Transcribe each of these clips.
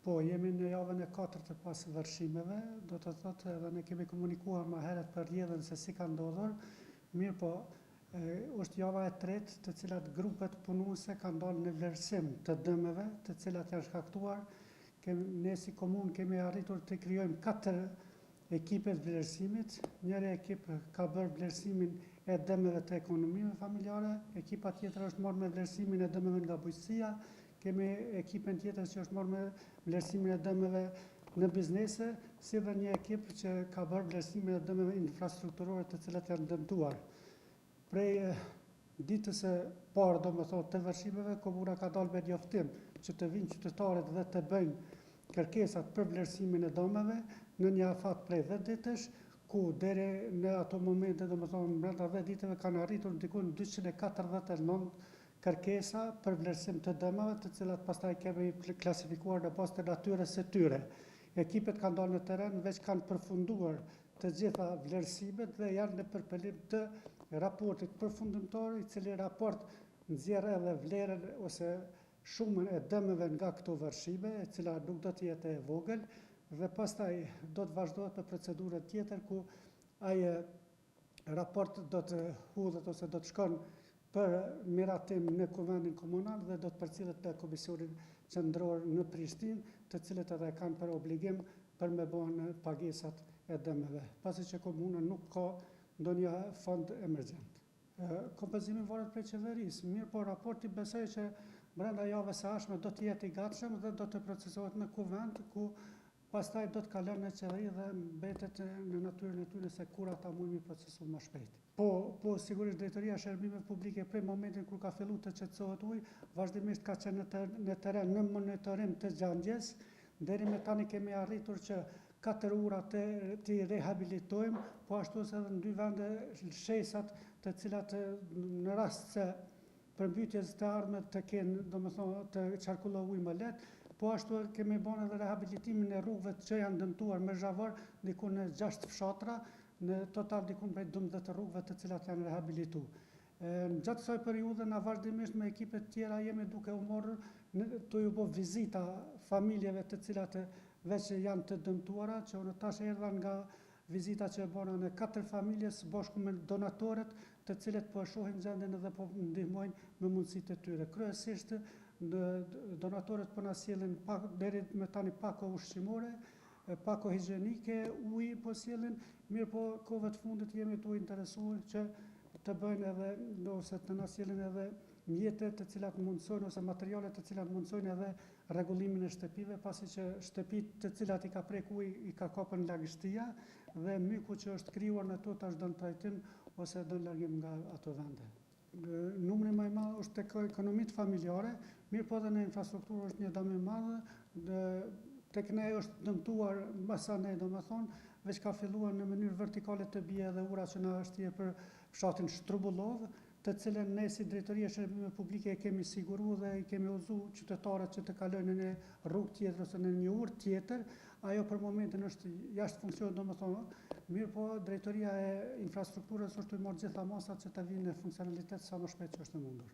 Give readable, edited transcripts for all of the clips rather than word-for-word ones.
Po, jemi në javën e 4 të pas vërshimeve, do të thotë edhe ne kemi komunikuar më herët për rrjedhën se si ka ndodhur, mirë po, është java e 3 të cilat grupet punuese kanë dalë në vlerësim të dëmeve të cilat janë shkaktuar. Ne si komunë kemi arritur të krijojmë 4 ekipe të vlerësimit. Njëri ekip ka bërë vlerësimin e dëmeve të ekonomive familjare, ekipa tjetër është marrë me vlerësimin e dëmeve nga bujqësia, kemi ekipën tjetër që është marrë me vlerësimin e dëmeve në biznese, si dhe një ekip që ka bërë vlerësimin e dëmeve infrastrukturore të cilat janë dëmtuar. Prej ditës së parë, domethënë të vërshimeve, komuna ka dalë me njoftim që të vinë qytetarët dhe të bëjnë kërkesat për vlerësimin e dëmeve në një afat prej 10 ditësh, ku deri në ato momente, domethënë brenda 10 ditëve kanë arritur diku në 249 kërkesa për vlerësim të dëmeve, të cilat pastaj kemi klasifikuar në bazë të natyrës së tyre. Ekipet kanë dalë në teren, veç kanë përfunduar të gjitha vlerësimet dhe janë në përpellim të raportit përfundimtar, i cili raport nxjerr edhe vlerën ose shumën e dëmeve nga këto vërshime, e cila nuk do të jetë e vogël, dhe pastaj do të vazhdohet me procedurën tjetër ku ai raport do të hudhet ose do të shkon për miratim në Kuvendin Komunal dhe do të përcjellet në Komisionin Qendror në Prishtinë, të cilët edhe kanë për obligim për me bënë pagesat e dëmeve, pasi që komuna nuk ka ndonjë fond emergjent. Kompenzimi varet prej qeverisë, mirë po raporti besoj që brenda javës së ardhshme do të jetë i gatshëm dhe do të procesohet në Kuvend, ku pastaj do të kalon në qeveri dhe mbetet në natyrën e tyre se kur ata mund të procesuar më shpejt. Po sigurisht Drejtoria e Shërbimeve Publike prej momentin kur ka filluar të qetësohet uji, vazhdimisht ka qenë në teren në monitorim të gjangjes. Deri me tani kemi arritur që 4 ura të rehabilitojmë, po ashtu edhe në 2 vende shesat të cilat në rast se përmbytjes të ardhmet të kenë, domethënë të qarkullohë ujë më lehtë, po ashtu kemi bën edhe rehabilitimin e rrugëve që janë dëmtuar me zhavar, diku në 6 fshatra, në total diku prej 12 rrugëve të cilat janë rehabilituar. Gjatë kësaj periudhe na vazhdimisht me ekipet tjera jemi duke u marrë të ju bë vizita familjeve të cilat veç janë të dëmtuara, që unë tash erdha nga vizita që e bëna në 4 familje së bashku me donatorët, të cilët po e shohin gjendjen edhe po ndihmojnë me mundësitë e tyre. Kryesisht donatorët po na sjellin deri me tani pako ushqimore, pako higjienike, ujë po sjellin, mirë po kohëve të fundit jemi të interesuar që të bëjnë edhe ose të na sjellin edhe mjete të cilat mundsojnë ose materiale të cilat mundsojnë edhe rregullimin e shtëpive, pasi që shtëpitë të cilat i ka prek uji i ka kapën lagështia dhe myku që është krijuar në to tash don trajtim ose don largim nga ato vende. Numri më i madh është tek ekonomitë familjare, mirë po edhe në infrastrukturë është një dëm i madh, tek ne është dëmtuar Masane, domethënë, veç ka filluar në mënyrë vertikale të bie edhe ura që na është për fshatin Shtrubullov, të cilën ne si Drejtoria e Shërbimeve Publike e kemi siguruar dhe i kemi udhëzuar qytetarët që të kalojnë në rrugë tjetër ose në një urë tjetër. Ajo për momentin është jashtë funksionit, domethënë, mirë po Drejtoria e Infrastrukturës është të marrë gjitha masat që të vinë në funksionalitet sa më shpejt që është e mundur.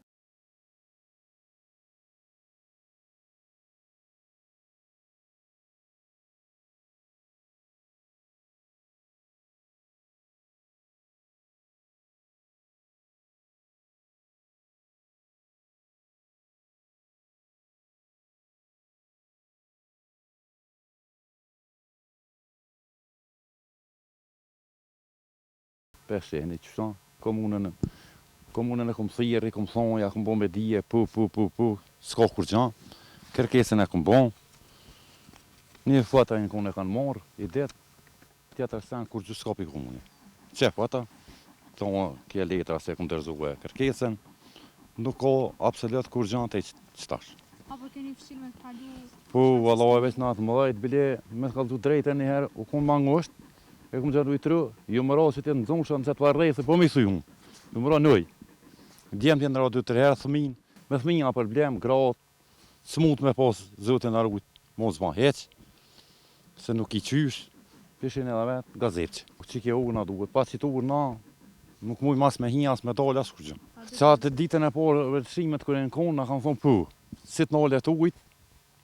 Peseni, që shton, komunën e kom thirri, kom thonë, ja kom bo me dije, s'ka kur gjan, kërkesën e kom bo, një fata një kone kanë marrë, i det, tjetër sen kur gjë s'ka pi komunë. Qep ata, thonë, kje letra se kom dërzuhe kërkesën, nuk ka absolut kur gjan të qëtash. Apo keni fshirë me të kalu? Po, Allah e veç natë më dhejt, bile me kaltu drejte njëherë, u konë mangosht, e kom gjerë ujtru, ju më ra që të nëzonë shë në qëtë varrejse, po me i thuj unë, ju më ra nëj. Djemë t'jenë ra 2-3 herë thëmin, me thëminja për blem, gratë, s'mut me pas zotin arrujt, mos ma heq, se nuk i qysh, pishin edhe vetë, gazetqë. Që kje urna duhet, pas që të urna, nuk muj mas me hi, as me dalë, as kur gjë. Qatë ditën e parë vërësimet kërë në konë, në kanë thonë po, si të nalë e të ujt,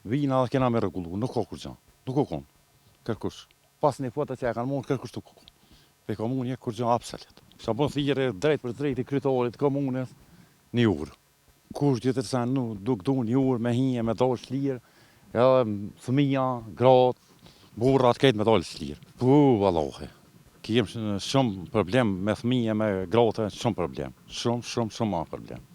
Vina dhe kena me rregullu, nuk ka kur gjë. Nuk ka kon. Kërkush. Pas një foto që e kanë mund kërkush të kokon. Pe komunë kur gjë absolut. Sa bon thirrje drejt për drejt i kryetarit të komunës në urë. Kush tjetër sa nuk du një urë me hinje, me dalë shlirë, edhe fëmija, gratë, burrat këtë me dalë shlirë. Vallahi. Kem shumë problem me fëmije, me gratë, shumë problem. Shumë ma problem.